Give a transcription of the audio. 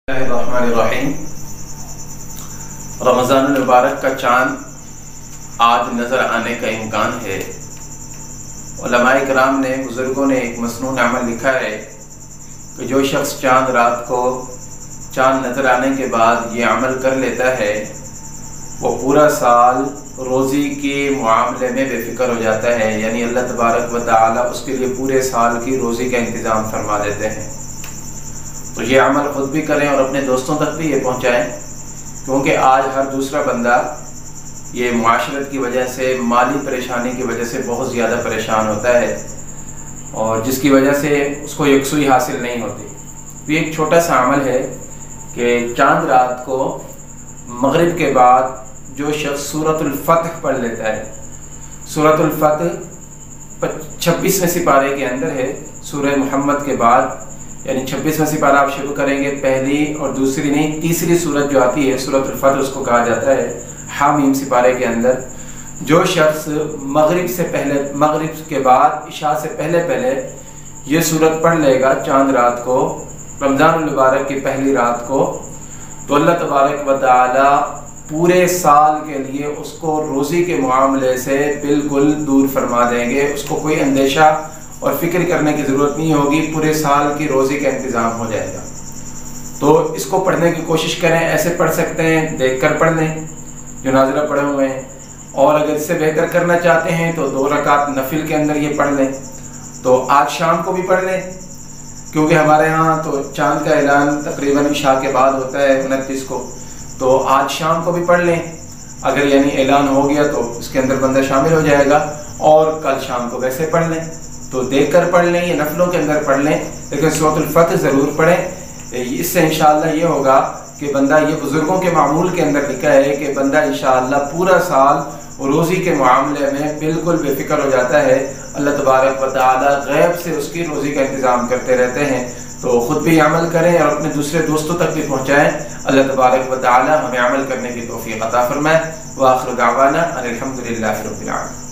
रहमानिर्रहीम। रमज़ानुल मुबारक का चाँद आज नज़र आने का इम्कान है। उलमाए किराम ने, बुज़ुर्गों ने एक मसनून अमल लिखा है कि जो शख्स चाँद रात को चाँद नज़र आने के बाद ये अमल कर लेता है वो पूरा साल रोज़ी के मामले में बेफिक्र हो जाता है। यानी अल्लाह तबारक व तआला उसके लिए पूरे साल की रोज़ी का इंतज़ाम फरमा देते हैं। तो ये अमल ख़ुद भी करें और अपने दोस्तों तक भी ये पहुँचाएँ, क्योंकि आज हर दूसरा बंदा ये मुआशरत की वजह से, माली परेशानी की वजह से बहुत ज़्यादा परेशान होता है और जिसकी वजह से उसको यकसुई हासिल नहीं होती। तो एक छोटा सा अमल है कि चाँद रात को मगरिब के बाद जो शख्स सूरतुल फतह पढ़ लेता है, सूरतुल फतह 26वें सिपारे के अंदर है, सूरह मोहम्मद के बाद, यानी 26वां सिपारा आप शुरू करेंगे, पहली और दूसरी नहीं तीसरी सूरत जो आती है सूरतुल फतह उसको कहा जाता है। हामीम सिपारे के अंदर जो शख्स मगरिब से पहले, मगरिब के बाद, इशा से पहले पहले ये सूरत पढ़ लेगा चाँद रात को, रमज़ानुल मुबारक की पहली रात को, तो अल्लाह तबारक व तआला पूरे साल के लिए उसको रोज़ी के मामले से बिल्कुल दूर फरमा देंगे। उसको कोई अंदेशा और फिक्र करने की ज़रूरत नहीं होगी, पूरे साल की रोज़ी का इंतज़ाम हो जाएगा। तो इसको पढ़ने की कोशिश करें। ऐसे पढ़ सकते हैं, देख कर पढ़ लें जो नाज़िला पढ़े हुए हैं, और अगर इससे बेहतर करना चाहते हैं तो 2 रकात नफिल के अंदर ये पढ़ लें। तो आज शाम को भी पढ़ लें, क्योंकि हमारे यहाँ तो चाँद का ऐलान तकरीबन इशा के बाद होता है 29 को, तो आज शाम को भी पढ़ लें। अगर यानी ऐलान हो गया तो इसके अंदर बंदा शामिल हो जाएगा, और कल शाम को वैसे पढ़ लें। तो देख कर पढ़ लें, ये नफलों के अंदर पढ़ लें, लेकिन सूरतुल फतह ज़रूर पढ़ें। इससे इंशाअल्लाह ये होगा कि बंदा, ये बुज़ुर्गों के मामूल के अंदर लिखा है कि बंदा इंशाअल्लाह पूरा साल रोज़ी के मामले में बिल्कुल बेफिक्र हो जाता है। अल्लाह तबारक व तआला गैब से उसकी रोज़ी का इंतज़ाम करते रहते हैं। तो ख़ुद भी अमल करें और अपने दूसरे दोस्तों तक भी पहुँचाएँ। अल्लाह तबारक व तआला हमें अमल करने की तौफ़ीक़ अता फ़रमाए। व आख़िर दावाना अनिल हम्दुलिल्लाहि रब्बिल आलमीन।